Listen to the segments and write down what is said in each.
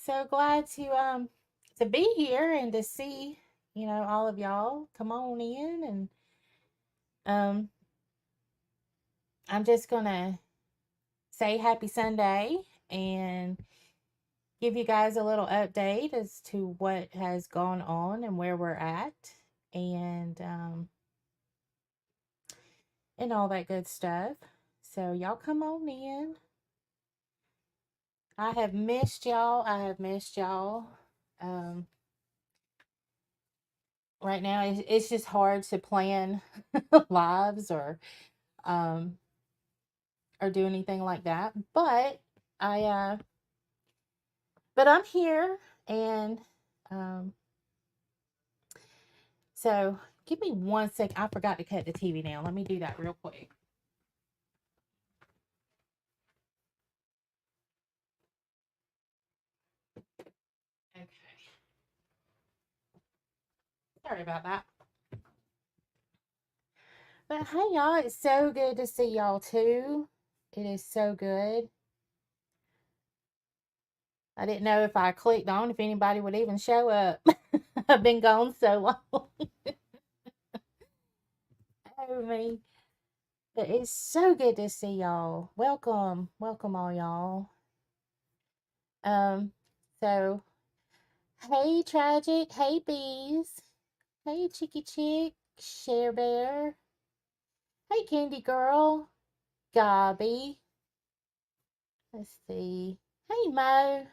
So glad to be here and to see, all of y'all come on in and um I'm just going to say happy Sunday and give you guys a little update as to what has gone on and where we're at and and all that good stuff. So y'all come on in. I have missed y'all. I have missed y'all. Um right now it's just hard to plan lives um or do anything like that. I but I'm here and um so give me 1 second. I forgot to cut the TV down. Let me do that real quick. Okay. Sorry about that. But hey y'all, it's so good to see y'all too. It is so good. I didn't know if I clicked on if anybody would even show up. I've been gone so long. Oh me. But it's so good to see y'all. Welcome. Welcome all y'all. Um, so hey Tragic, hey Bees, hey Chicky Chick, Share Bear, hey Candy Girl, Gobby, let's see, hey Mo,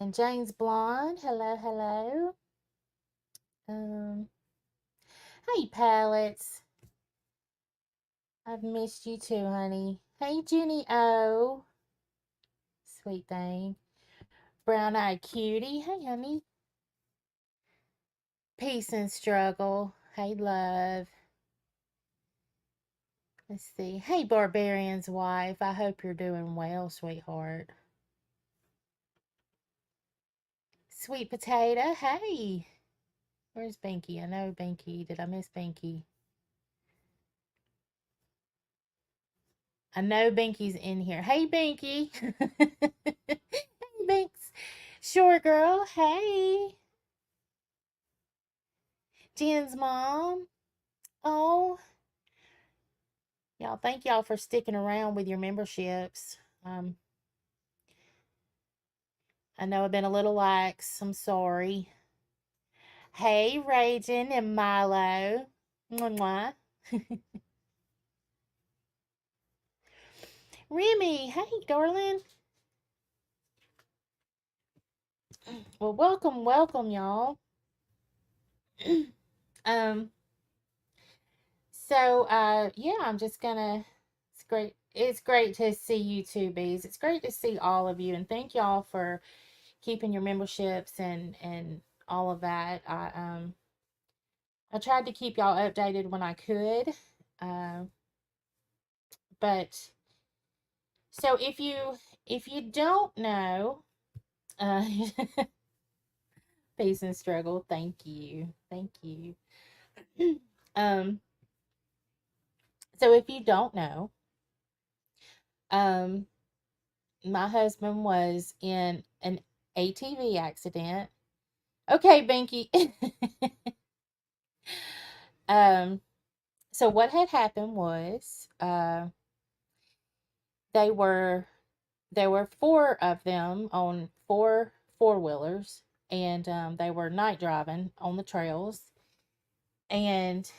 and James Blonde, hello, hello. Um, hey Pallets, I've missed you too, honey. Hey Jenny O, sweet thing. Brown Eyed Cutie, hey honey. Peace and Struggle, hey love. Let's see. Hey, Barbarian's wife. I hope you're doing well, sweetheart. Sweet Potato. Hey. Where's Binky? I know Binky. Did I miss Binky? I know Binky's in here. Hey, Binky. Hey, Binks. Sure, girl. Hey. Jen's mom. Oh, y'all, thank y'all for sticking around with your memberships. I know I've been a little lax. I'm sorry. Hey, Ragin and Milo. Mwah, mwah. Remy, hey, darling. Well, welcome, welcome, y'all. um, yeah, I'm just gonna. It's great. It's great to see you too, bees. It's great to see all of you, and thank y'all for keeping your memberships and all of that. I tried to keep y'all updated when I could. Uh, but so if you don't know, uh, Peace and Struggle. Thank you, thank you. um, so if you don't know, um, my husband was in an ATV accident. Okay, Binky. um, so what had happened was, they were there were four of them on four-wheelers, and they were night driving on the trails, and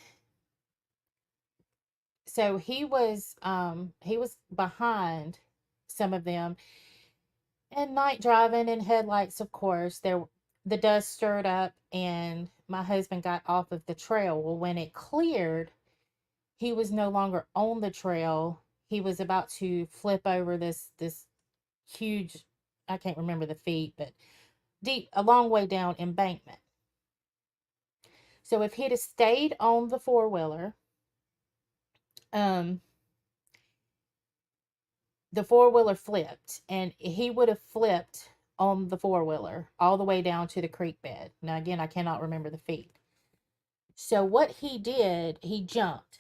so he was behind some of them, and night driving and headlights, of course, the dust stirred up and my husband got off of the trail. Well, when it cleared, he was no longer on the trail. He was about to flip over this huge, I can't remember the feet, but deep, a long way down embankment. So if he'd have stayed on the four-wheeler, um the four-wheeler flipped and he would have flipped on the four-wheeler all the way down to the creek bed. Now again, I cannot remember the feet. So what he did, he jumped.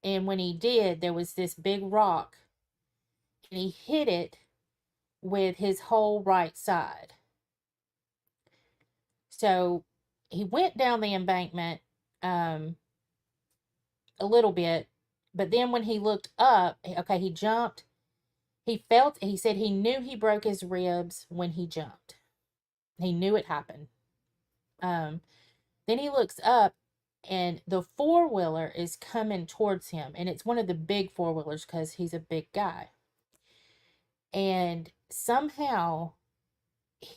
And when he did, there was this big rock and he hit it with his whole right side. So he went down the embankment a little bit, but then when he looked up, okay, he jumped. He said he knew he broke his ribs when he jumped. He knew it happened. Um, then he looks up and the four-wheeler is coming towards him. And it's one of the big four-wheelers because he's a big guy. And somehow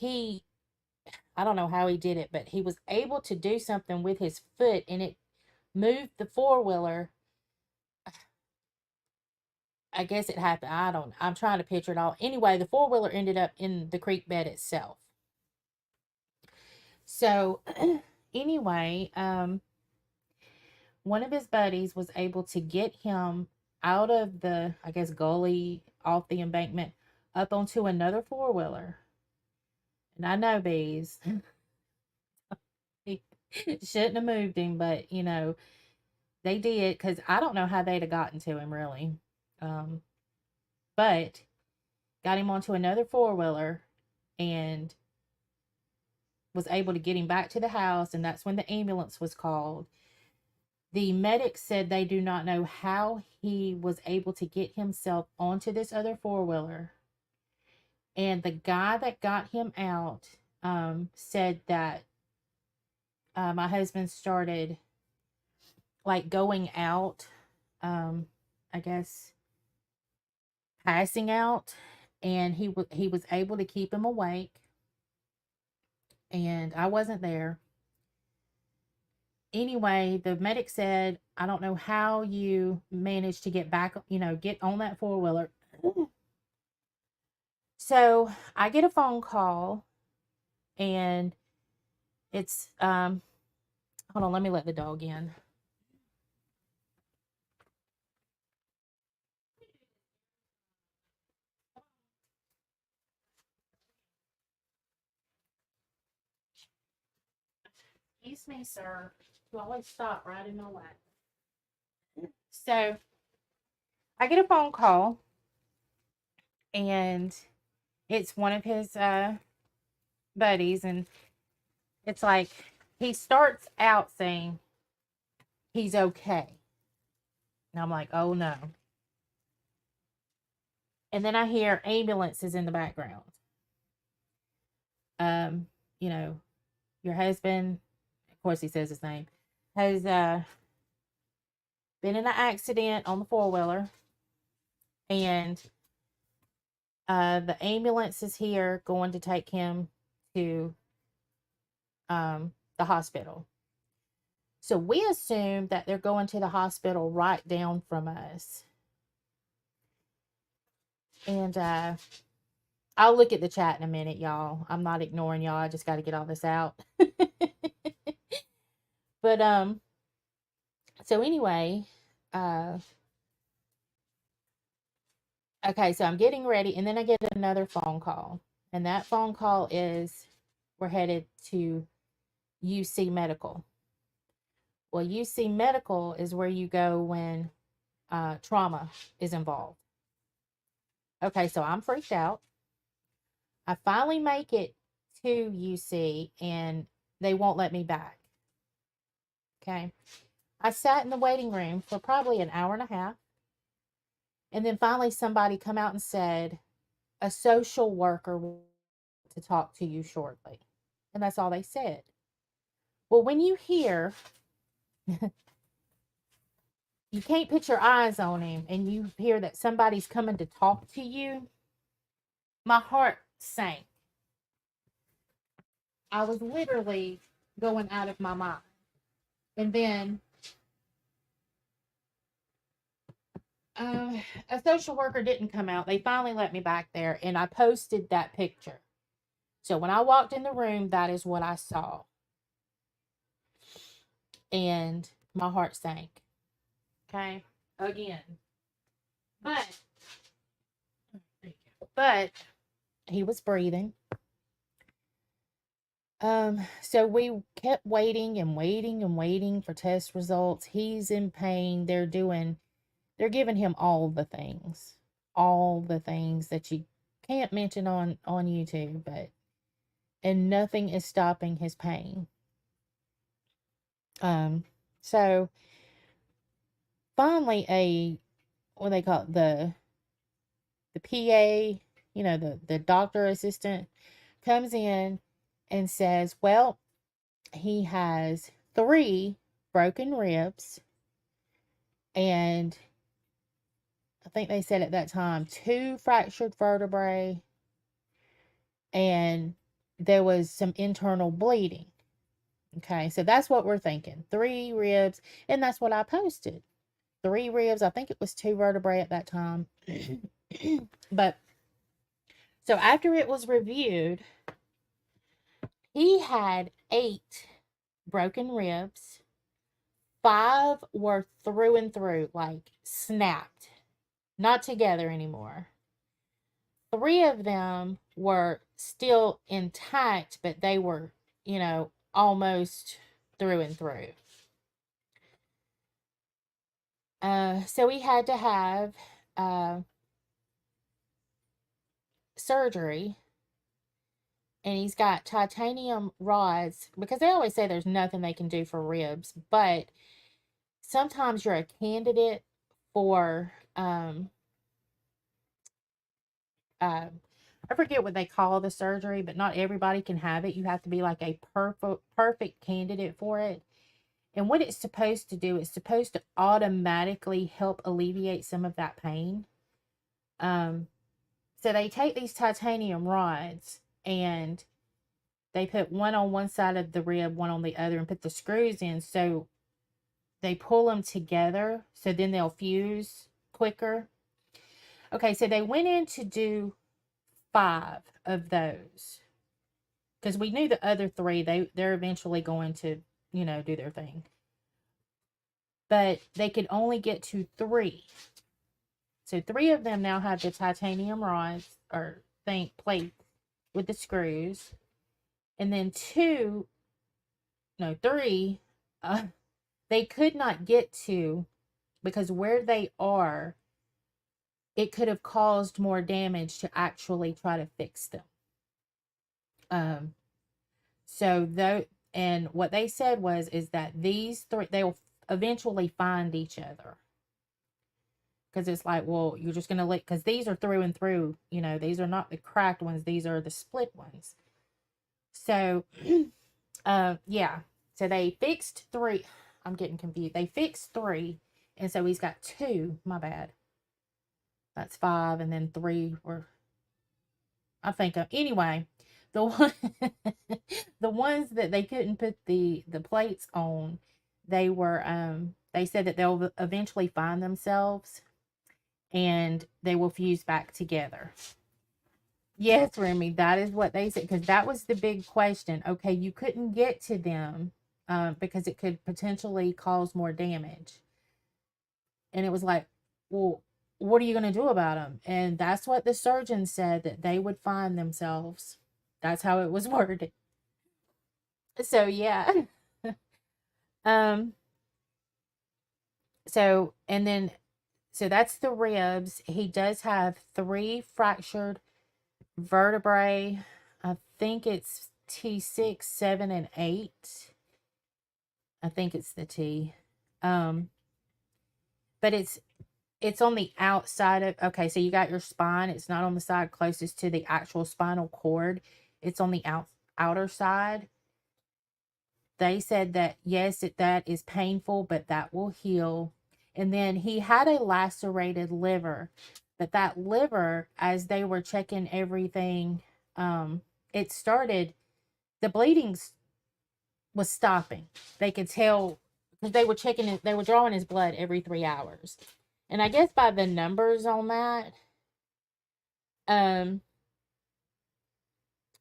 I don't know how he did it, but he was able to do something with his foot and it moved the four-wheeler. I guess it happened. I'm trying to picture it all. Anyway, the four-wheeler ended up in the creek bed itself. So anyway, one of his buddies was able to get him out of the, I guess, gully off the embankment up onto another four-wheeler. And I know, bees, he shouldn't have moved him, but, they did because I don't know how they'd have gotten to him, really. But got him onto another four-wheeler and was able to get him back to the house, and that's when the ambulance was called. The medics said they do not know how he was able to get himself onto this other four-wheeler. And the guy that got him out said that my husband started like going out, I guess passing out, and he was able to keep him awake. And I wasn't there. Anyway, the medic said, I don't know how you managed to get back, get on that four-wheeler. So I get a phone call and it's, hold on, let me let the dog in. Excuse me, sir. You always stop right in my way. So I get a phone call and it's one of his buddies, and it's like he starts out saying he's okay. And I'm like, oh no. And then I hear ambulances in the background. Um, you know, your husband, of course he says his name, has been in an accident on the four-wheeler, and the ambulance is here going to take him to the hospital. So we assume that they're going to the hospital right down from us. And I'll look at the chat in a minute, y'all. I'm not ignoring y'all. I just got to get all this out. But so anyway, okay, so I'm getting ready, and then I get another phone call. And that phone call is, we're headed to UC Medical. Well, UC Medical is where you go when trauma is involved. Okay, so I'm freaked out. I finally make it to UC, and they won't let me back. Okay. I sat in the waiting room for probably an hour and a half. And then finally somebody come out and said, a social worker will to talk to you shortly. And that's all they said. Well, when you hear, you can't put your eyes on him, and you hear that somebody's coming to talk to you, my heart sank. I was literally going out of my mind. And then a social worker didn't come out. They finally let me back there, and I posted that picture. So when I walked in the room, that is what I saw. And my heart sank. Okay. Again. But he was breathing. So we kept waiting and waiting and waiting for test results. He's in pain. They're giving him all the things that you can't mention on YouTube, but and nothing is stopping his pain. So finally, what they call it, the PA, the doctor assistant comes in and says, well, he has 3 broken ribs, and I think they said at that time 2 fractured vertebrae, and there was some internal bleeding. Okay, so that's what we're thinking. 3 ribs, and that's what I posted. 3 ribs. I think it was 2 vertebrae at that time. But so after it was reviewed, he had 8 broken ribs. 5 were through and through, like snapped, not together anymore. 3 of them were still intact, but they were, almost through and through. So he had to have surgery, and he's got titanium rods, because they always say there's nothing they can do for ribs, but sometimes you're a candidate for I forget what they call the surgery, but not everybody can have it. You have to be like a perfect candidate for it. And what it's supposed to do, it's supposed to automatically help alleviate some of that pain. So they take these titanium rods and they put one on one side of the rib, one on the other, and put the screws in. So they pull them together, so then they'll fuse quicker. Okay, so they went in to do 5 of those, because we knew the other 3, they're eventually going to, do their thing. But they could only get to 3. So 3 of them now have the titanium rods, or plates with the screws. And then 3, they could not get to, because where they are, it could have caused more damage to actually try to fix them. And what they said is that these 3, they'll eventually find each other. Because it's like, well, you're just going to because these are through and through, these are not the cracked ones, these are the split ones. So, yeah. So they fixed 3. I'm getting confused. They fixed 3, and so he's got 2. My bad. That's 5, and then 3 were, I think, anyway, the one, the ones that they couldn't put the plates on, they said that they'll eventually find themselves, and they will fuse back together. Yes, Remy, that is what they said, because that was the big question. Okay, you couldn't get to them because it could potentially cause more damage. And it was like, well, what are you going to do about them? And that's what the surgeon said, that they would find themselves. That's how it was worded. So, yeah. um, so, and then, so that's the ribs. He does have 3 fractured vertebrae. I think it's T6, 7, and 8. I think it's the T. But it's on the outside of, okay, so you got your spine. It's not on the side closest to the actual spinal cord. It's on the outer side. They said that, yes, that is painful, but that will heal. And then he had a lacerated liver, but that liver, as they were checking everything, it started, the bleeding was stopping. They could tell, because they were checking it, they were drawing his blood every 3 hours. And I guess by the numbers on that, um,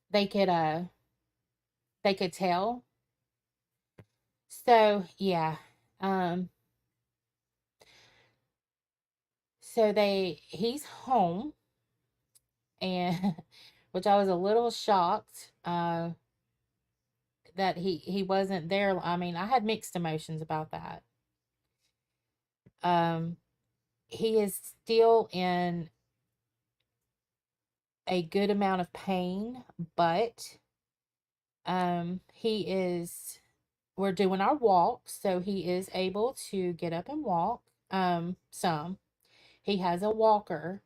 they could tell. So yeah. So he's home, and which I was a little shocked that he wasn't there. I mean, I had mixed emotions about that. He is still in a good amount of pain, but he is, we're doing our walk, so he is able to get up and walk. Some. He has a walker,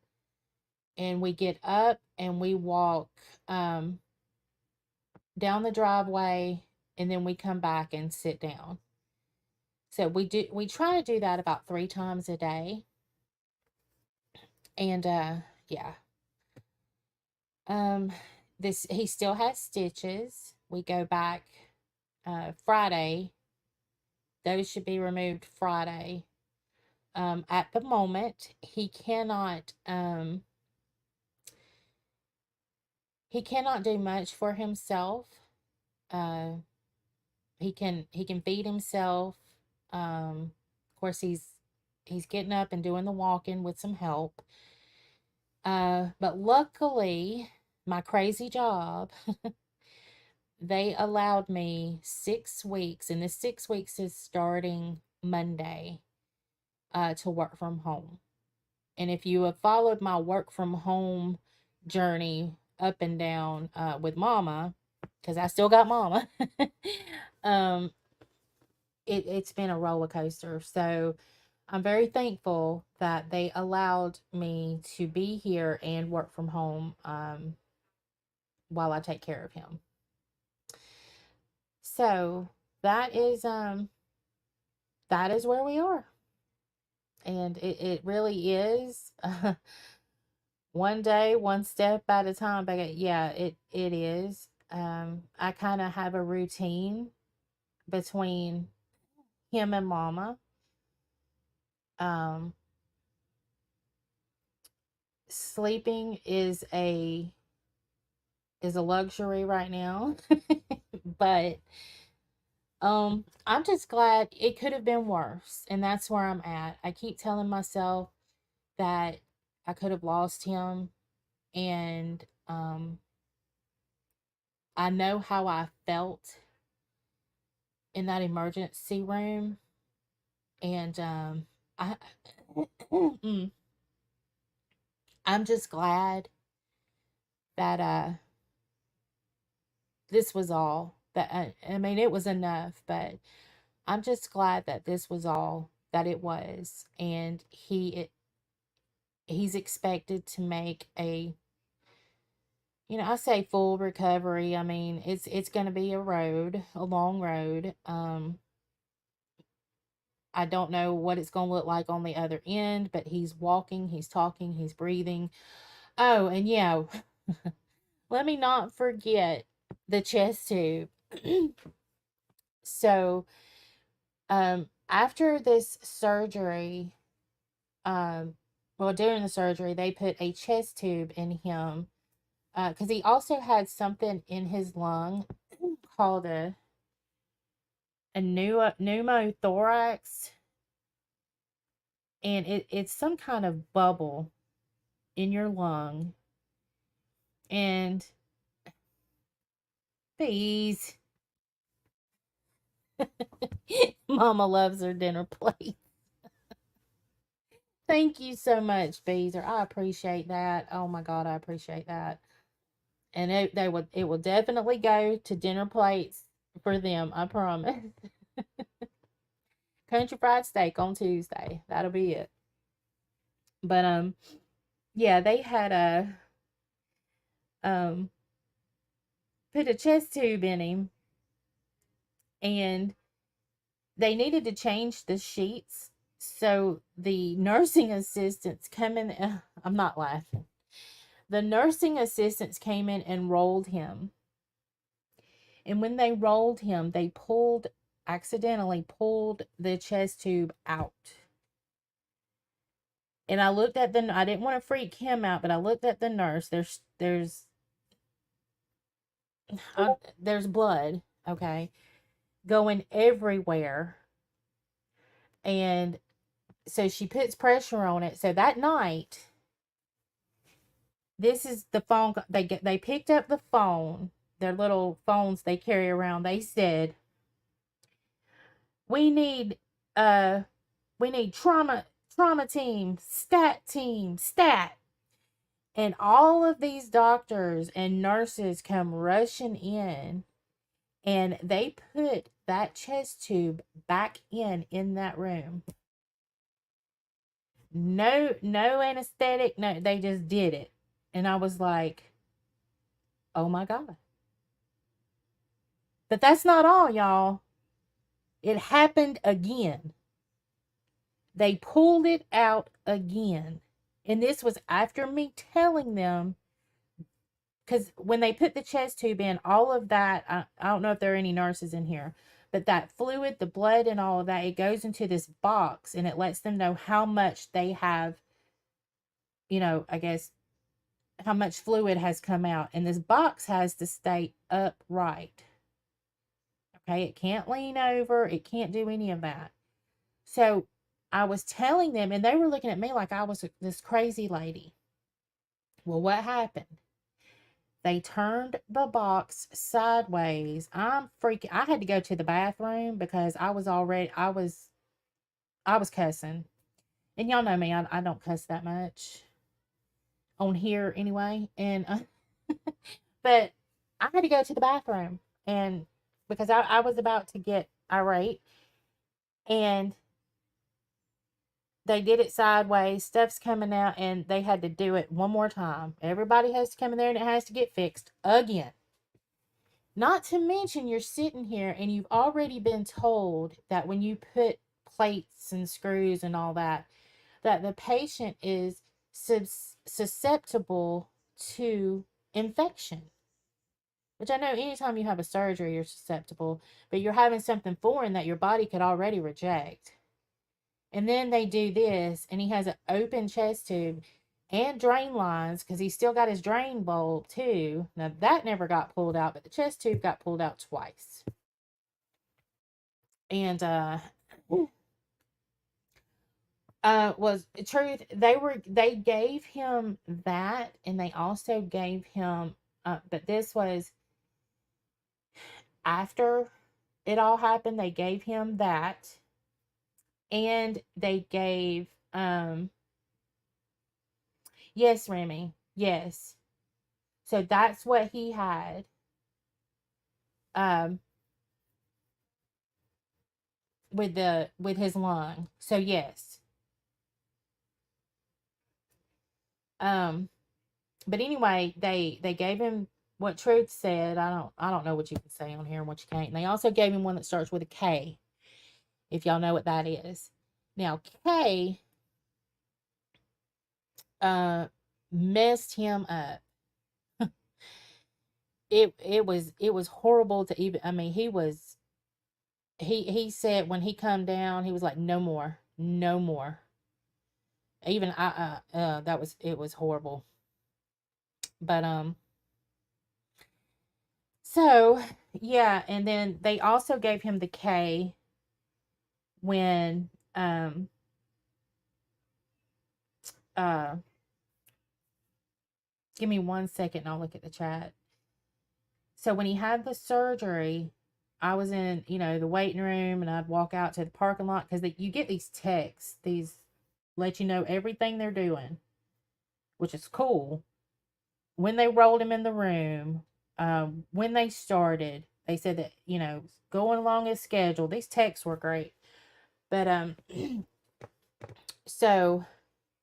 and we get up and we walk um down the driveway, and then we come back and sit down. So we try to do that about 3 times a day. And yeah. Um this he still has stitches. We go back Friday. Those should be removed Friday. At the moment, he cannot do much for himself. Uh he can feed himself. Of course he's getting up and doing the walking with some help. But luckily, my crazy job, they allowed me 6 weeks, and this 6 weeks is starting Monday, to work from home. And if you have followed my work from home journey up and down with Mama, because I still got Mama, um, it's been a roller coaster. So I'm very thankful that they allowed me to be here and work from home while I take care of him. So that is where we are. And it really is one day, one step at a time. But yeah, it is. I kind of have a routine between him and Mama. Um, Sleeping is a luxury right now. But I'm just glad it could have been worse, and that's where I'm at. I keep telling myself that I could have lost him, and I know how I felt in that emergency room, and I I'm just glad that this was all that. I mean, it was enough, but I'm just glad that this was all that it was, and he's expected to make I say full recovery. I mean, it's going to be a long road. I don't know what it's going to look like on the other end, but he's walking, he's talking, he's breathing. Oh, and yeah, let me not forget the chest tube. So, after this surgery, um, well, during the surgery, they put a chest tube in him because he also had something in his lung called a pneumothorax, and it's some kind of bubble in your lung. And please, Mama loves her dinner plate. Thank you so much, Beezer. I appreciate that. Oh my God, I appreciate that. And it will definitely go to dinner plates for them. I promise. Country fried steak on Tuesday. That'll be it. But yeah, they had a um put a chest tube in him, and they needed to change the sheets. So the nursing assistants come in. I'm not laughing. The nursing assistants came in and rolled him. And when they rolled him, they accidentally pulled the chest tube out. And I didn't want to freak him out, but I looked at the nurse. There's blood, okay, going everywhere. And so she puts pressure on it. So that night, this is the phone they picked up the phone, their little phones they carry around. They said, "We need uh we need trauma team, stat team, stat." And all of these doctors and nurses come rushing in, and they put that chest tube back in that room. No anesthetic, no, they just did it. And I was like, oh my God. But that's not all, y'all. It happened again. They pulled it out again. And this was after me telling them, because when they put the chest tube in, all of that, I don't know if there are any nurses in here, but that fluid, the blood, and all of that, it goes into this box and it lets them know how much they have, I guess, how much fluid has come out. And this box has to stay upright. Okay, it can't lean over, it can't do any of that. So I was telling them, and they were looking at me like I was this crazy lady. Well, what happened? They turned the box sideways. I'm freaking. I had to go to the bathroom because I was cussing. And y'all know me, I don't cuss that much on here anyway. And, but I had to go to the bathroom, and because I was about to get irate, and they did it sideways, stuff's coming out, and they had to do it one more time. Everybody has to come in there and it has to get fixed again. Not to mention, you're sitting here and you've already been told that when you put plates and screws and all that, that the patient is susceptible to infection. Which I know anytime you have a surgery, you're susceptible, but you're having something foreign that your body could already reject. And then they do this, and he has an open chest tube and drain lines because he's still got his drain bulb too. Now that never got pulled out, but the chest tube got pulled out twice. And was truth, they gave him that, and they also gave him but this was after it all happened. They gave him that, and they gave yes, Remy, yes. So that's what he had. Um, with his lung. So yes. Um, but anyway, they gave him what Truth said. I don't know what you can say on here and what you can't. And they also gave him one that starts with a K, if y'all know what that is. Now K messed him up. It was horrible to even, I mean, he said when he come down, he was like, no more, no more. Even it was horrible. But so yeah, and then they also gave him the K when uh give me 1 second and I'll look at the chat. So when he had the surgery, I was in, the waiting room, and I'd walk out to the parking lot because you get these texts, these let you know everything they're doing, which is cool. When they rolled him in the room, when they started, they said that, going along as scheduled. These texts were great. But so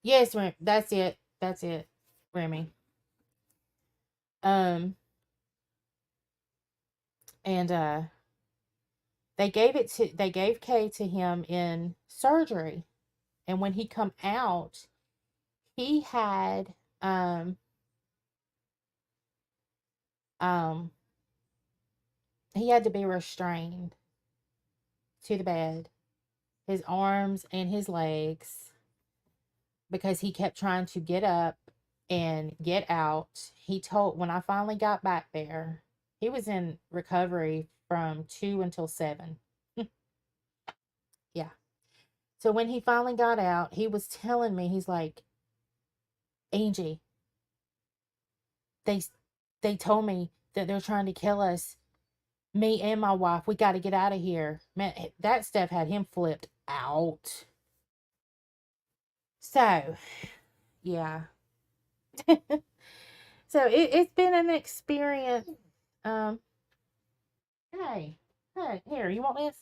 yes, that's it. That's it, Remy. And they gave Kay to him in surgery, and when he come out, he had um he had to be restrained to the bed, his arms and his legs, because he kept trying to get up and get out. He told, when I finally got back there, he was in recovery from 2 until 7. Yeah. So when he finally got out, he was telling me, he's like, Angie, they they told me that they're trying to kill us, me and my wife. We got to get out of here. Man, that stuff had him flipped out. So, yeah. So it's been an experience. Um, hey, hey, here, you want this?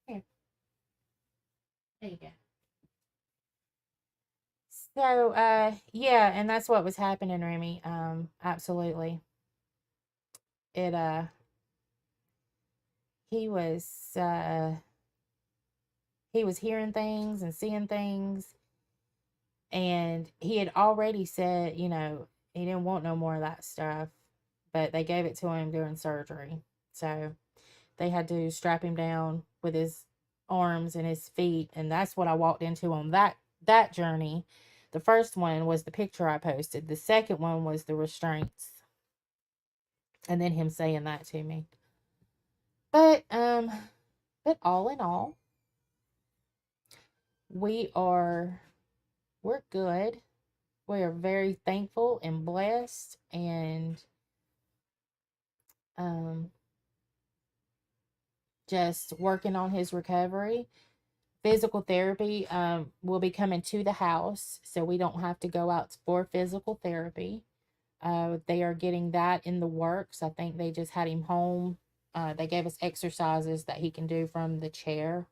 Here, there you go. So, yeah, and that's what was happening, Remy. Absolutely. It, he was, he was hearing things and seeing things, and he had already said, he didn't want no more of that stuff, but they gave it to him during surgery. So they had to strap him down with his arms and his feet, and that's what I walked into on that journey. The first one was the picture I posted. The second one was the restraints, and then him saying that to me. But but all in all, we are we're good. We are very thankful and blessed, and um just working on his recovery. Physical therapy will be coming to the house, so we don't have to go out for physical therapy. They are getting that in the works. I think they just had him home. They gave us exercises that he can do from the chair,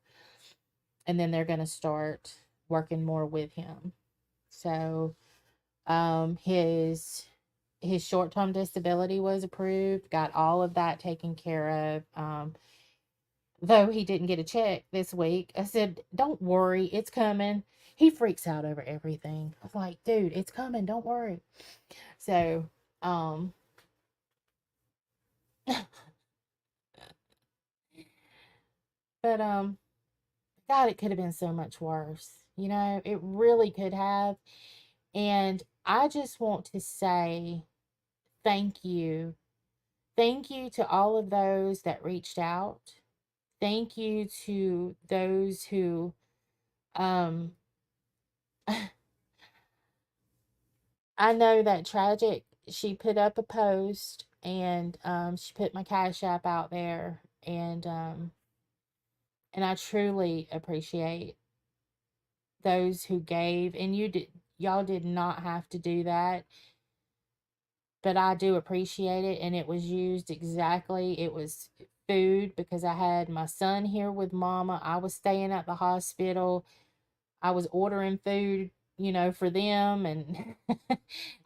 and then they're going to start working more with him. So his short-term disability was approved, got all of that taken care of. Though he didn't get a check this week, I said, "Don't worry, it's coming." He freaks out over everything. I was like, "Dude, it's coming. Don't worry." So, um, but God, it could have been so much worse. It really could have. And I just want to say thank you. Thank you to all of those that reached out. Thank you to those who um I know that Tragic, she put up a post, and she put my Cash App out there, and I truly appreciate those who gave, and y'all did not have to do that, but I do appreciate it, and it was used exactly. It was food because I had my son here with mama. I was staying at the hospital. I was ordering food, for them, and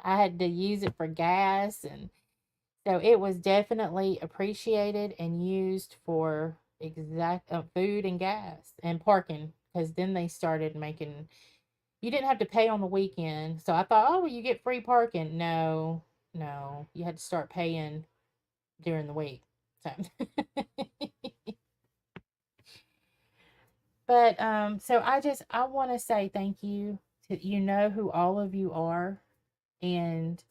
I had to use it for gas, and so it was definitely appreciated and used for exact food and gas and parking, because then they started making you didn't have to pay on the weekend. So I thought, oh, well, you get free parking. No, no, you had to start paying during the week. So, but so I want to say thank you to who all of you are, and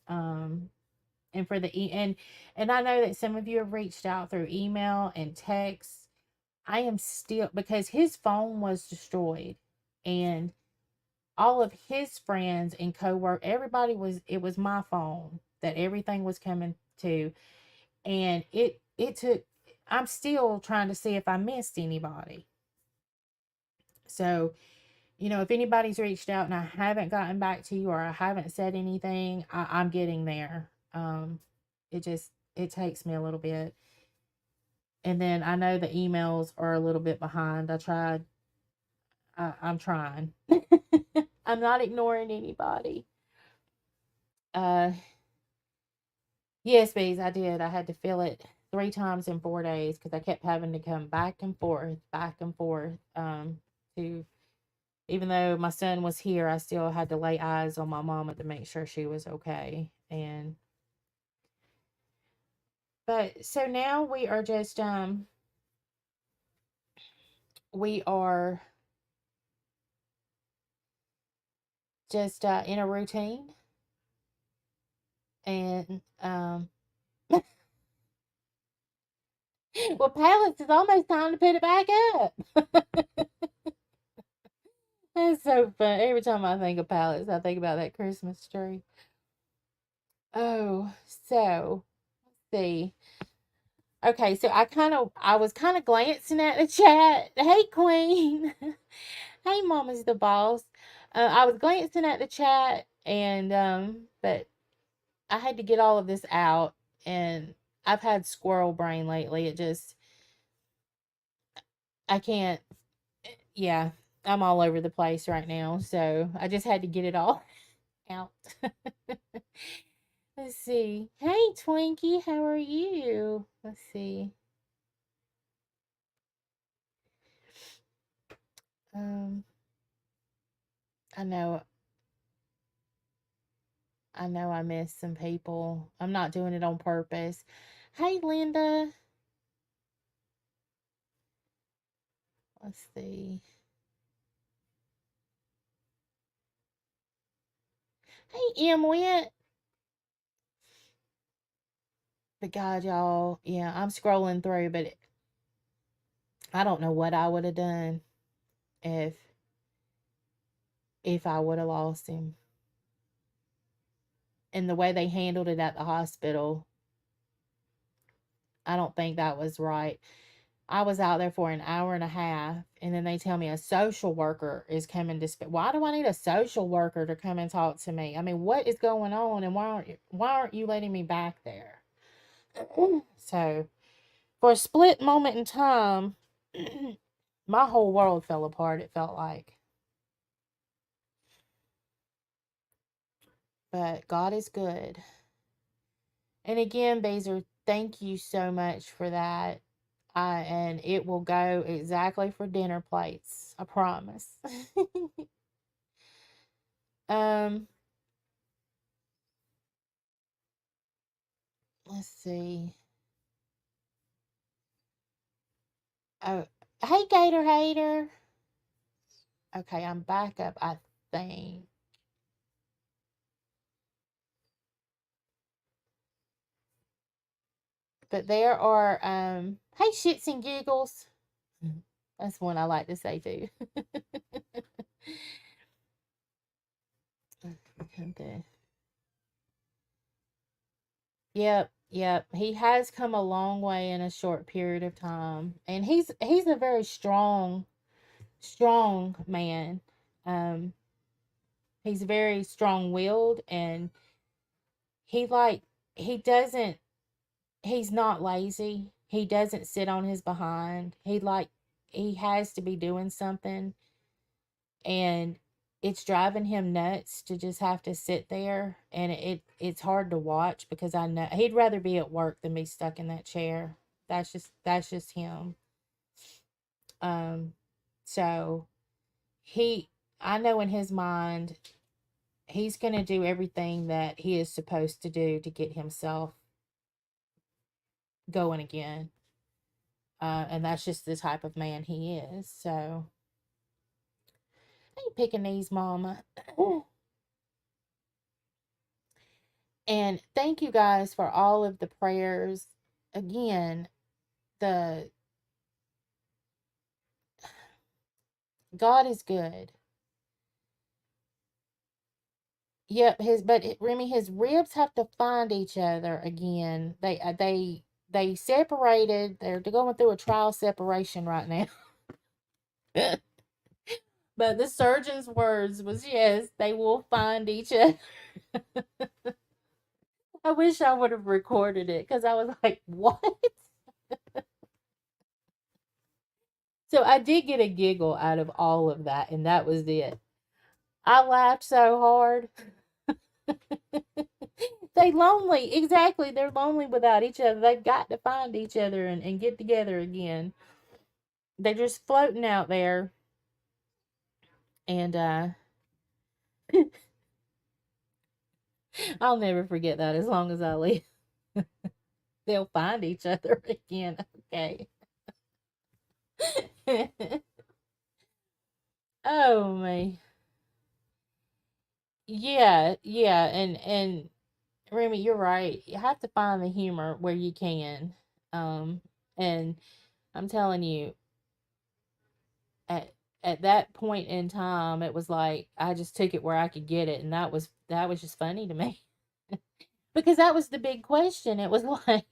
for the and I know that some of you have reached out through email and text. I am still, because his phone was destroyed, and all of his friends and co-work, everybody it was my phone that everything was coming to, and it took. I'm still trying to see if I missed anybody. So, if anybody's reached out and I haven't gotten back to you, or I haven't said anything, I'm getting there. It takes me a little bit. And then I know the emails are a little bit behind. I'm trying. I'm not ignoring anybody. Uh, yes, bees, I did. I had to fill it 3 times in 4 days because I kept having to come back and forth, back and forth. To Even though my son was here, I still had to lay eyes on my mama to make sure she was okay. But so now we are just in a routine, and well, pallets, is almost time to put it back up. That's so fun. Every time I think of pallets, I think about that Christmas tree. Oh, so let's see. Okay, so I was kind of glancing at the chat. Hey, Queen. Hey, Mama's the boss. I was glancing at the chat, And but I had to get all of this out, and I've had squirrel brain lately. It just I can't. Yeah, I'm all over the place right now, so I just had to get it all out. Let's see. Hey, Twinkie, how are you? Let's see. Um, I know, I know, I missed some people. I'm not doing it on purpose. Hey, Linda. Let's see. Hey, Emwit. But God, y'all, yeah, I'm scrolling through, but I don't know what I would have done if I would have lost him. And the way they handled it at the hospital, I don't think that was right. I was out there for an hour and a half, and then they tell me a social worker is coming to speak. Why do I need a social worker to come and talk to me? I mean, what is going on, and why aren't you letting me back there? So, for a split moment in time, my whole world fell apart. It felt like, but God is good. And again, Baser, thank you so much for that. And it will go exactly for dinner plates. I promise. um, let's see. Oh, hey, Gator Hater. Okay, I'm back up, I think. But there are, hey, Shits and Giggles. That's one I like to say too. Okay. Yep, yep. He has come a long way in a short period of time. And he's a very strong man. Um he's very strong-willed, and he like he doesn't he's not lazy. He doesn't sit on his behind. He has to be doing something, and it's driving him nuts to just have to sit there, and it's hard to watch because I know he'd rather be at work than be stuck in that chair. That's just him. Um so he I know in his mind he's going to do everything that he is supposed to do to get himself going again. And that's just the type of man he is. So, hey, Pekingese mama. And thank you guys for all of the prayers. Again, the God is good. Yep, Remy, his ribs have to find each other again. They separated. They're going through a trial separation right now. But the surgeon's words was, yes, they will find each other. I wish I would have recorded it because I was like, what? So I did get a giggle out of all of that, and that was it. I laughed so hard. They lonely. Exactly. They're lonely without each other. They've got to find each other and get together again. They're just floating out there. And I'll never forget that as long as I live. They'll find each other again. Okay. Oh my. Yeah, yeah, and Remy, you're right. You have to find the humor where you can. Um, and I'm telling you, at at that point in time, it was like I just took it where I could get it, and that was just funny to me because that was the big question. It was like,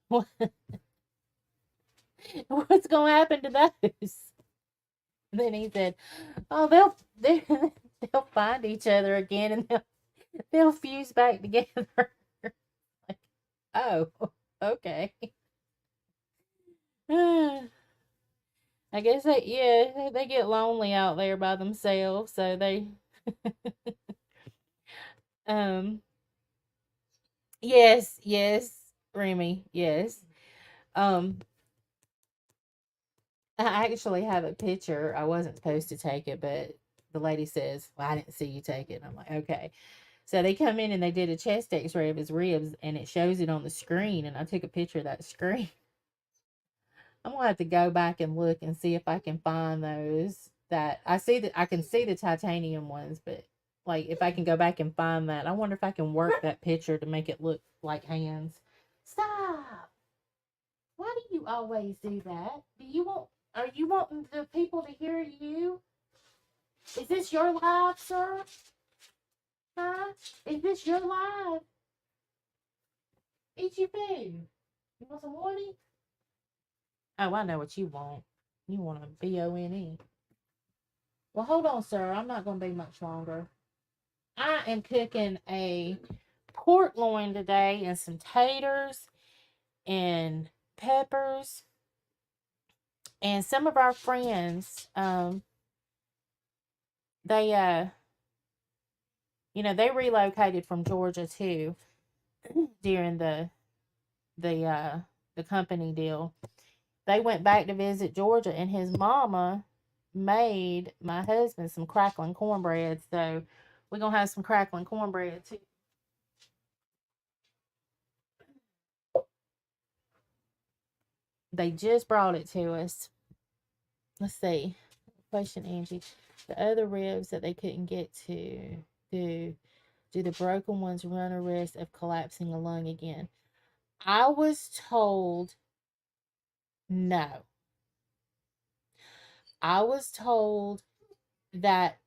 what, what's going to happen to those? And then he said, "Oh, they'll find each other again and they'll fuse back together. Like, oh, okay. I guess they get lonely out there by themselves, so they um yes, yes, Remy, yes. Um I actually have a picture. I wasn't supposed to take it, but the lady says, "Well, I didn't see you take it." And I'm like, "Okay." So they come in and they did a chest x-ray of his ribs and it shows it on the screen and I took a picture of that screen. I'm gonna have to go back and look and see if I can find those that I see that I can see the titanium ones, but like if I can go back and find that, I wonder if I can work that picture to make it look like hands. Stop! Why do you always do that? Are you wanting the people to hear you? Is this your live, sir? Huh? Is this your live? Eat your food. You want some water? Oh, I know what you want. You want a BONE. Well, hold on, sir. I'm not going to be much longer. I am cooking a pork loin today and some taters and peppers. And some of our friends, they, they relocated from Georgia too during the company deal. They went back to visit Georgia, and his mama made my husband some crackling cornbread. So we're gonna have some crackling cornbread too. They just brought it to us. Let's see. Question, Angie. The other ribs that they couldn't get to, do do the broken ones run a risk of collapsing a lung again? I was told no. I was told that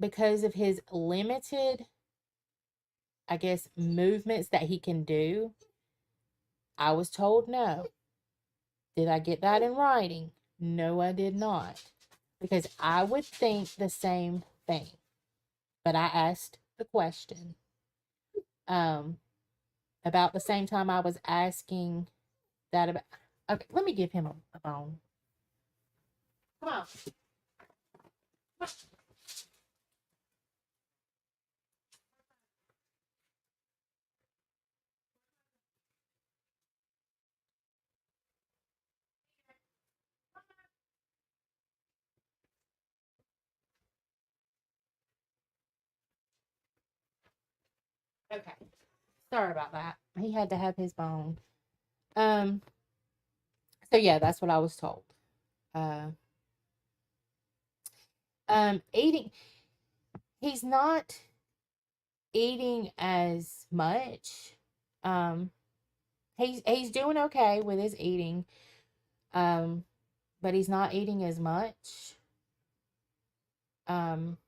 because of his limited, I guess, movements that he can do, I was told no. Did I get that in writing? No, I did not. Because I would think the same thing. But I asked the question. Um, about the same time I was asking that about. Okay, let me give him a bone. Come on. Okay. Sorry about that. He had to have his bone. Um, so yeah, that's what I was told. Uh, eating. He's not eating as much. Um, he's doing okay with his eating. Um, but he's not eating as much. Um,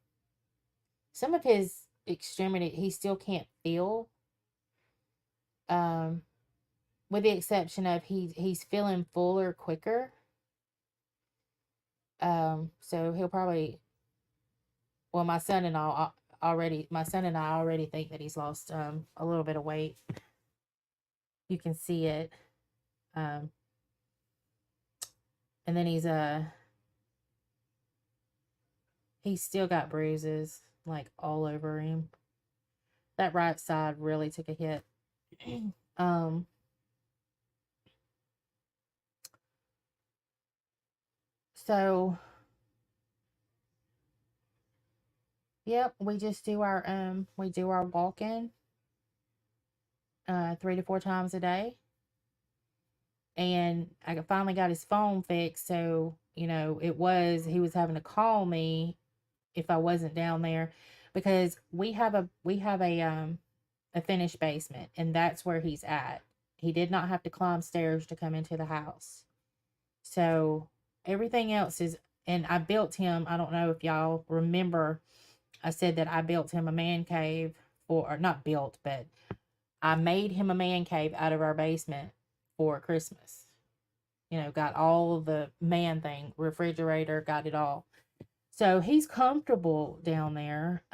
some of his extremity he still can't feel. Um, with the exception of he's feeling fuller quicker. So he'll probably well, my son and I already think that he's lost a little bit of weight. You can see it. Um, and then he's still got bruises like all over him. That right side really took a hit. um, so yep, we do our walking 3 to 4 times a day. And I finally got his phone fixed, so he was having to call me if I wasn't down there because we have a finished basement and that's where he's at. He did not have to climb stairs to come into the house. So everything else is and I built him, I don't know if y'all remember, I said that I built him a man cave or not built, but I made him a man cave out of our basement for Christmas. Got all the man thing, refrigerator, got it all. So he's comfortable down there.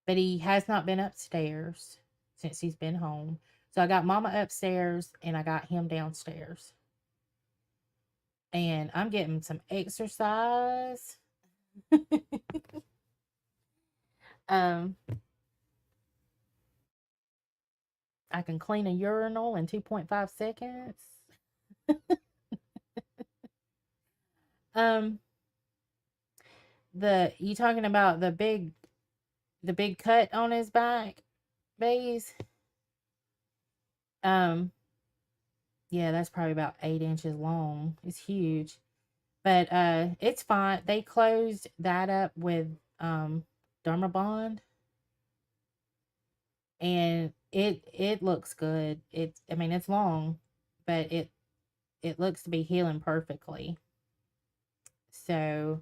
But he has not been upstairs since he's been home. So I got mama upstairs and I got him downstairs. And I'm getting some exercise. um, I can clean a urinal in 2.5 seconds. um, the you talking about the big cut on his back, Bays? Um, yeah, that's probably about 8 inches long. It's huge. But it's fine. They closed that up with Dermabond, and it looks good. It's I mean it's long, but it looks to be healing perfectly. So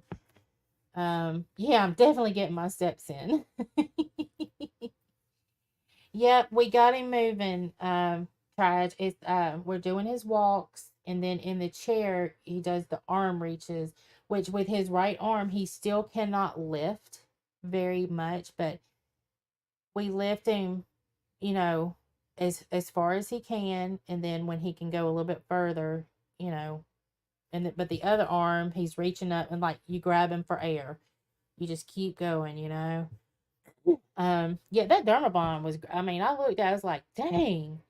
yeah, I'm definitely getting my steps in. Yep, we got him moving. Tried it's we're doing his walks, and then in the chair he does the arm reaches, which with his right arm he still cannot lift very much, but we lift him, you know, as far as he can, and then when he can go a little bit further, you know, but the other arm he's reaching up and like you grab him for air. You just keep going, you know. Yeah, that Dermabond was. I mean, I looked at, it, I was like, dang,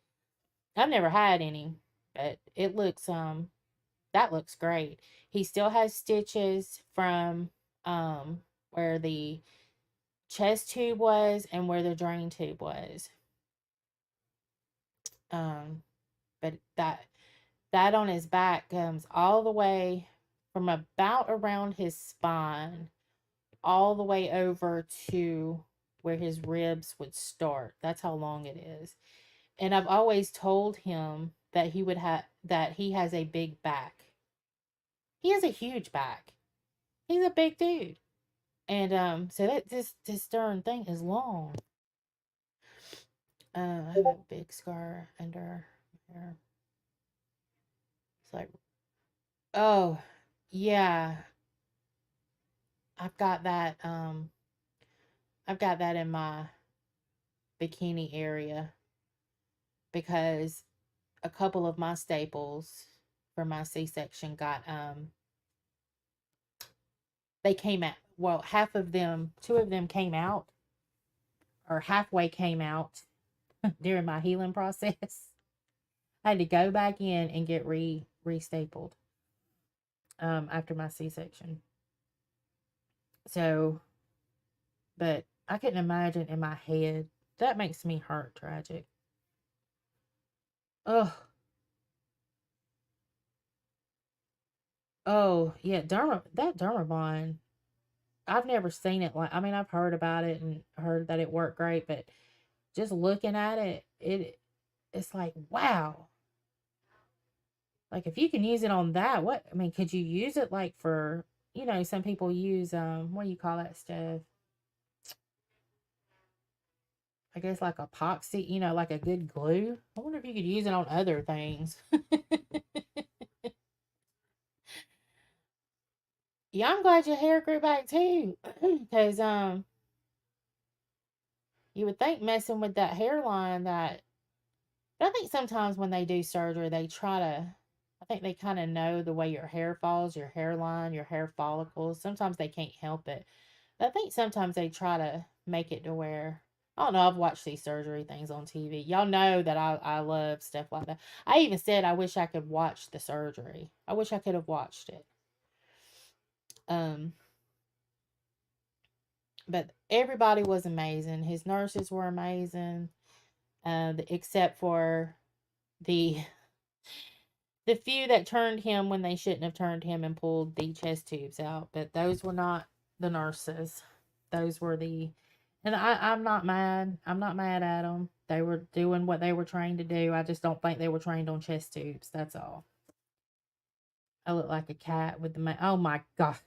I've never had any, but it looks that looks great. He still has stitches from where the chest tube was and where the drain tube was. Um, but that on his back comes all the way from about around his spine all the way over to where his ribs would start. That's how long it is. And I've always told him that he has a big back. He has a huge back. He's a big dude. And so that this darn thing is long. I have a big scar under here. It's like, oh yeah, I've got that I've got that in my bikini area because a couple of my staples for my C-section got they came out, well, half of them, two of them came out or halfway came out during my healing process. I had to go back in and get re-stapled after my C-section. So, but I couldn't imagine in my head. That makes me hurt tragic. Oh, oh yeah, Dermabond. I've never seen it like. I mean, I've heard about it and heard that it worked great, but just looking at it, it's like wow. Like if you can use it on that, what I mean, could you use it like for some people use what do you call that stuff? I guess like epoxy, like a good glue. I wonder if you could use it on other things. Yeah, I'm glad your hair grew back too. Cause you would think messing with that hairline that but I think sometimes when they do surgery they try to I think they kind of know the way your hair falls, your hairline, your hair follicles. Sometimes they can't help it. But I think sometimes they try to make it to where I don't know. I've watched these surgery things on TV. Y'all know that I love stuff like that. I even said I wish I could watch the surgery. I wish I could have watched it. Um, but everybody was amazing. His nurses were amazing, except for the the few that turned him when they shouldn't have turned him and pulled the chest tubes out. But those were not the nurses. Those were the, and I'm not mad. I'm not mad at them. They were doing what they were trained to do. I just don't think they were trained on chest tubes. That's all. I look like a cat with the oh my god.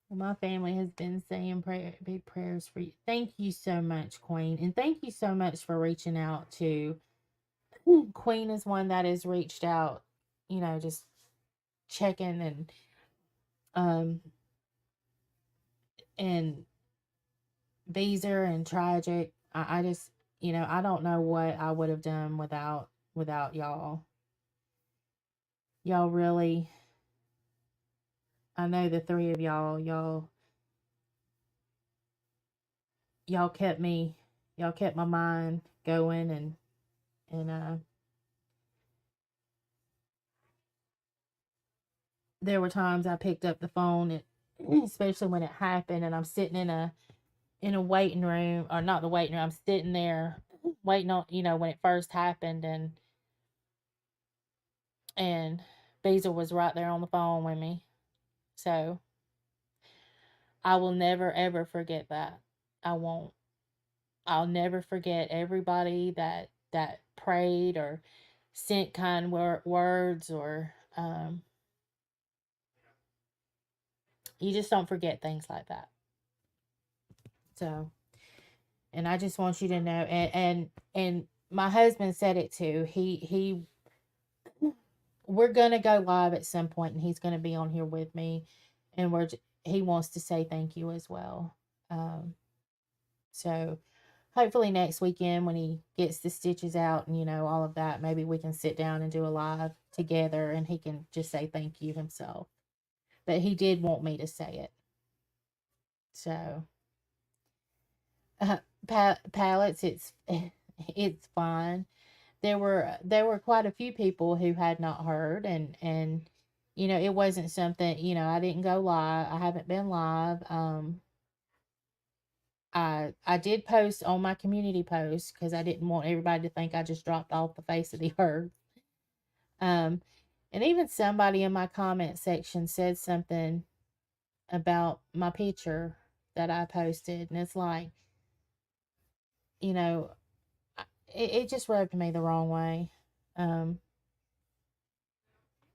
Well, my family has been saying big prayers for you. Thank you so much, Queen, and thank you so much for reaching out to Queen is one that has reached out, just checking um and Beezer and Tragic. I just, I don't know what I would have done without y'all. Y'all really, I know the three of y'all y'all kept my mind going, and there were times I picked up the phone, and especially when it happened, and I'm sitting in a waiting room, or not the waiting room. I'm sitting there waiting on, when it first happened, and Beezer was right there on the phone with me. So I will never ever forget that. I won't. I'll never forget everybody that prayed or sent kind words, or you just don't forget things like that. So, and I just want you to know, and my husband said it too. He we're gonna go live at some point, and he's gonna be on here with me, and he wants to say thank you as well. Um, so hopefully next weekend when he gets the stitches out and all of that, maybe we can sit down and do a live together, and he can just say thank you himself. But he did want me to say it. So uh, pallets, it's fine. There were quite a few people who had not heard, and it wasn't something, I didn't go live. I haven't been live. I did post on my community post because I didn't want everybody to think I just dropped off the face of the earth. Um, and even somebody in my comment section said something about my picture that I posted, and it's like, you know, it just rubbed me the wrong way. Um,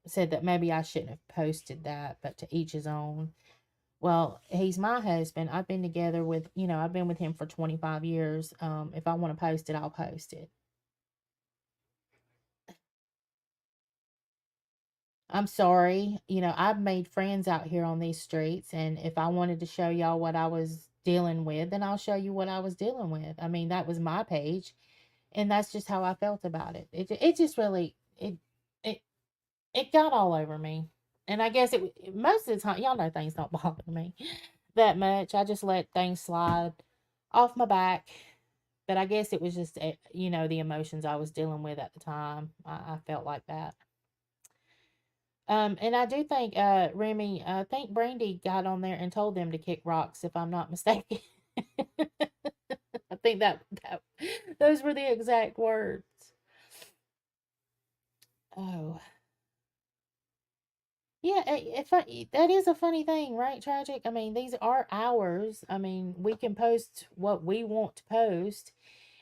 said that maybe I shouldn't have posted that, but to each his own. Well, he's my husband. I've been together with, I've been with him for 25 years. If I want to post it, I'll post it. I'm sorry. I've made friends out here on these streets, and if I wanted to show y'all what I was dealing with, then I'll show you what I was dealing with. I mean, that was my page, and that's just how I felt about it. It just really it it got all over me. And I guess most of the time, y'all know things don't bother me that much. I just let things slide off my back. But I guess it was just, the emotions I was dealing with at the time. I felt like that. And I do think, Remy, I think Brandy got on there and told them to kick rocks, if I'm not mistaken. I think that those were the exact words. Oh, yeah, that is a funny thing, right? Tragic. I mean, these are ours. I mean, we can post what we want to post,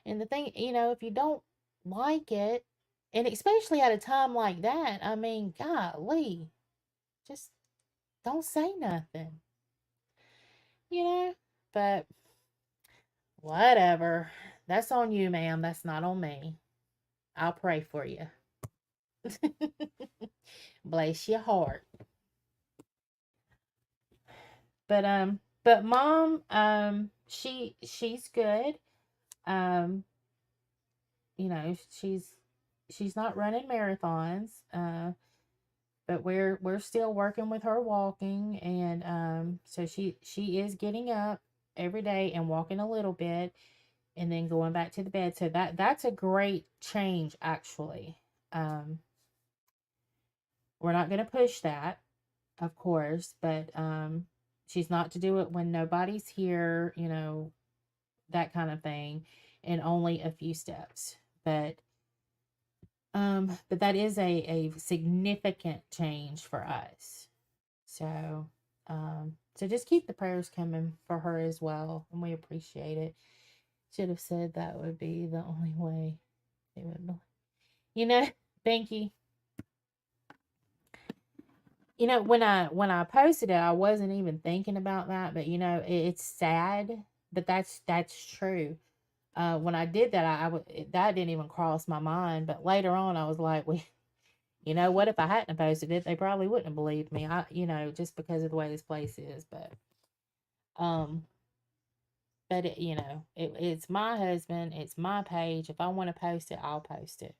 and the thing, if you don't like it, and especially at a time like that, I mean, golly, just don't say nothing, you know. But whatever. That's on you, ma'am. That's not on me. I'll pray for you. Bless your heart. But mom, she's good. Um, she's not running marathons. But we're still working with her walking, and so she is getting up every day and walking a little bit, and then going back to the bed. So that's a great change, actually. Um, we're not going to push that, of course, but she's not to do it when nobody's here, that kind of thing, and only a few steps. But that is a significant change for us. So just keep the prayers coming for her as well, and we appreciate it. Should have said that would be the only way it would, you know, Binky. When I posted it, I wasn't even thinking about that, but it's sad, but that's true. When I did that, that didn't even cross my mind. But later on, I was like, well, you know what? If I hadn't posted it, they probably wouldn't have believed me. Just because of the way this place is. Um, it's my husband. It's my page. If I want to post it, I'll post it.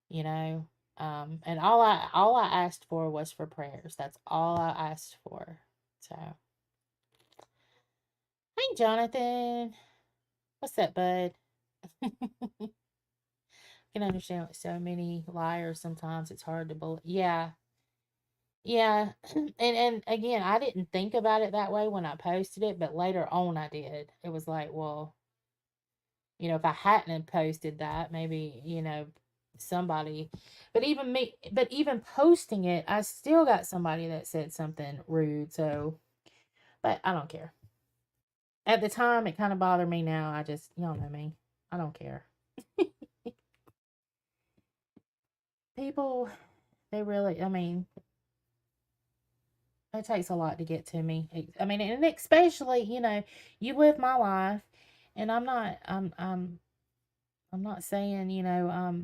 You know, and all I asked for was for prayers. That's all I asked for. So, hey, Jonathan, what's up, bud? Can understand with so many liars. Sometimes it's hard to believe. Yeah, yeah, and again, I didn't think about it that way when I posted it, but later on I did. It was like, well, if I hadn't posted that, maybe, somebody, but even posting it, I still got somebody that said something rude. So, but I don't care. At the time, it kind of bothered me. Now, y'all know me. I don't care. People, they really, I mean, it takes a lot to get to me. I mean, and especially, you live my life, and I'm not saying,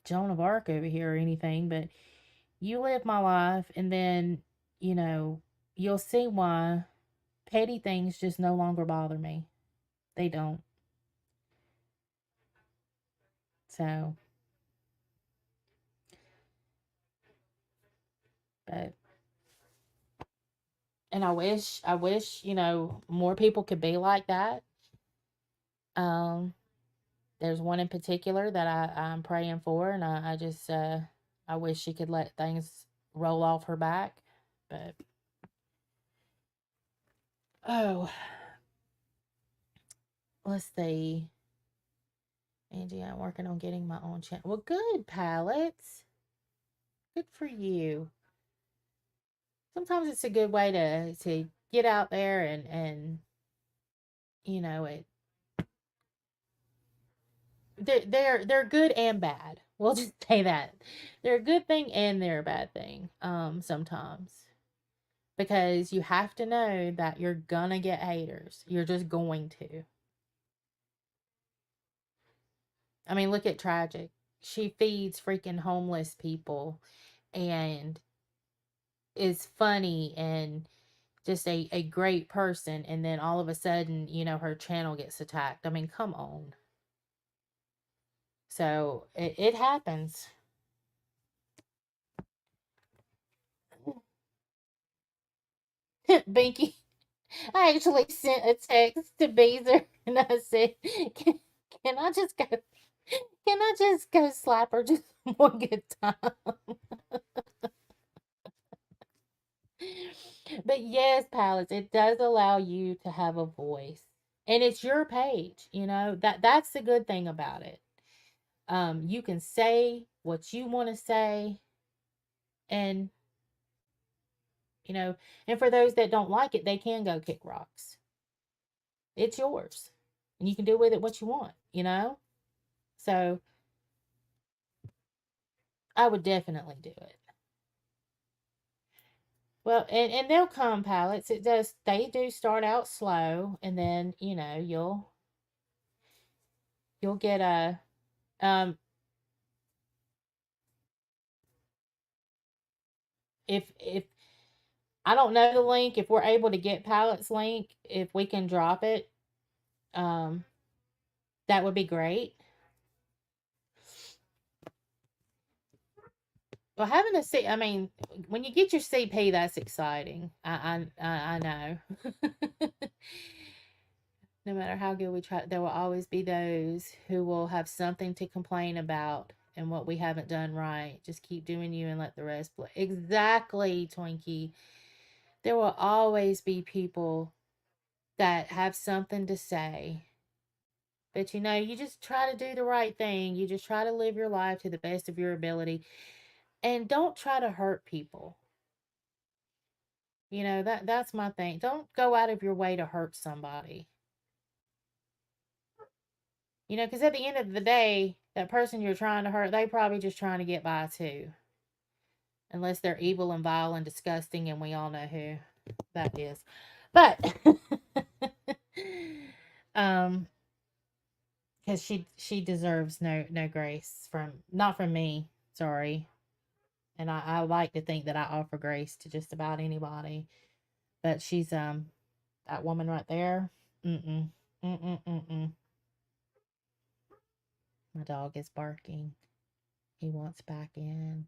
Joan of Arc over here or anything, but you live my life, and then, you know, you'll see why petty things just no longer bother me. They don't. So, but, and I wish, more people could be like that. Um, there's one in particular that I'm praying for, and I just, I wish she could let things roll off her back. But, oh, let's see. Angie, I'm working on getting my own channel. Well, good, palettes. Good for you. Sometimes it's a good way to get out there and it they're good and bad. We'll just say that. They're a good thing and they're a bad thing. Sometimes. Because you have to know that you're gonna get haters. You're just going to. I mean, look at Tragic. She feeds freaking homeless people and is funny and just a great person, and then all of a sudden, her channel gets attacked. I mean, come on. So it happens. Binky, I actually sent a text to Beezer and I said, can I just go slap her just one good time? But yes, Palace, it does allow you to have a voice. And it's your page, that's the good thing about it. You can say what you want to say, and you know, and for those that don't like it, they can go kick rocks. It's yours. And you can do with it what you want. So I would definitely do it. Well, and they'll come, pallets. They do start out slow, and then, you'll get um if I don't know the link, if we're able to get pallets link, if we can drop it, um that would be great. Well, having a C, I mean, when you get your CP, that's exciting. I know. No matter how good we try, there will always be those who will have something to complain about and what we haven't done right. Just keep doing you and let the rest play. Exactly, Twinkie. There will always be people that have something to say. But you just try to do the right thing. You just try to live your life to the best of your ability. And don't try to hurt people. That's my thing. Don't go out of your way to hurt somebody. Because at the end of the day, that person you're trying to hurt, they probably just trying to get by too. Unless they're evil and vile and disgusting, and we all know who that is. But Um, because she deserves no grace from not from me. Sorry. And I like to think that I offer grace to just about anybody. But she's that woman right there. Mm-mm. Mm-mm. My dog is barking. He wants back in.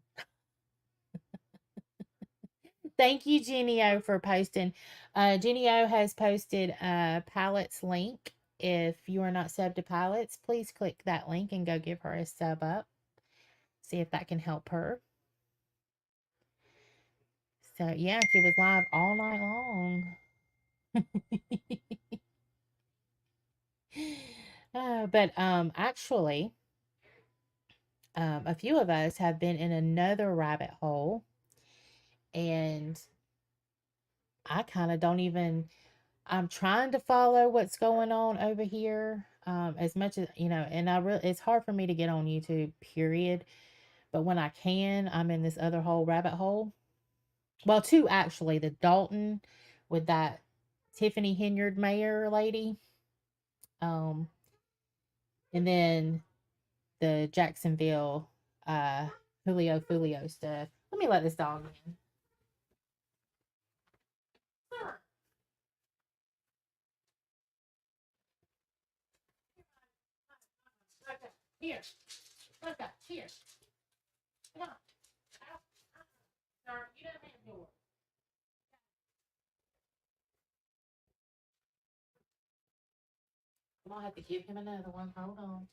Thank you, Jenny O, for posting. Jenny O has posted Palettes link. If you are not subbed to Palettes, please click that link and go give her a sub up. See if that can help her. So yeah, she was live all night long. But actually, a few of us have been in another rabbit hole, and I kind of don't even. I'm trying to follow what's going on over here, as much as you know, and I really it's hard for me to get on YouTube, period. But when I can, I'm in this other whole rabbit hole. Well, two actually, the Dalton with that Tiffany Henyard Mayer lady, um, and then the Jacksonville Julio Fulio stuff. Let me let this dog in. Here, look up, here. Come on. Sir, you don't have yours. I'm gonna have to give him another one. Hold on.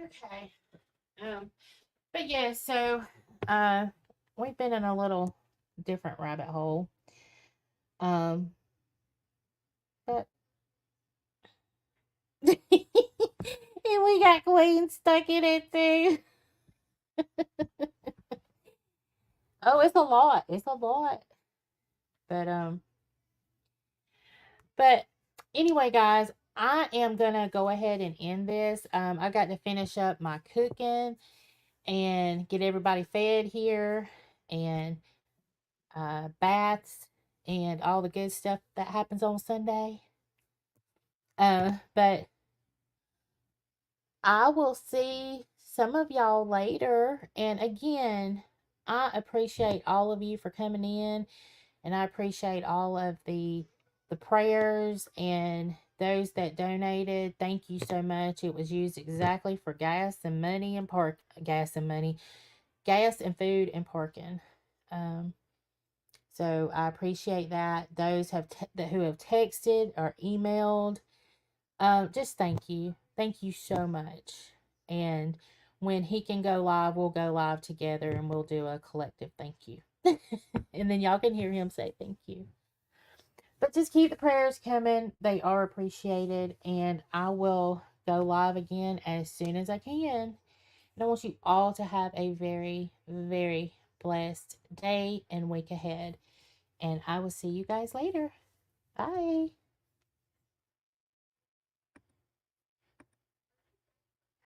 Okay. But yeah, so uh we've been in a little different rabbit hole. Um but and we got Queen stuck in it too. Oh, it's a lot. It's a lot. But but anyway, guys, I am gonna go ahead and end this. I got to finish up my cooking and get everybody fed here and baths and all the good stuff that happens on Sunday. But I will see some of y'all later. And again, I appreciate all of you for coming in, and I appreciate all of the prayers and those that donated. Thank you so much. It was used exactly for gas and money and gas and food and parking. Um, so I appreciate that. Those who have texted or emailed, just thank you so much. And when he can go live, we'll go live together and we'll do a collective thank you. And then y'all can hear him say thank you. But just keep the prayers coming. They are appreciated. And I will go live again as soon as I can. And I want you all to have a very, very blessed day and week ahead. And I will see you guys later. Bye.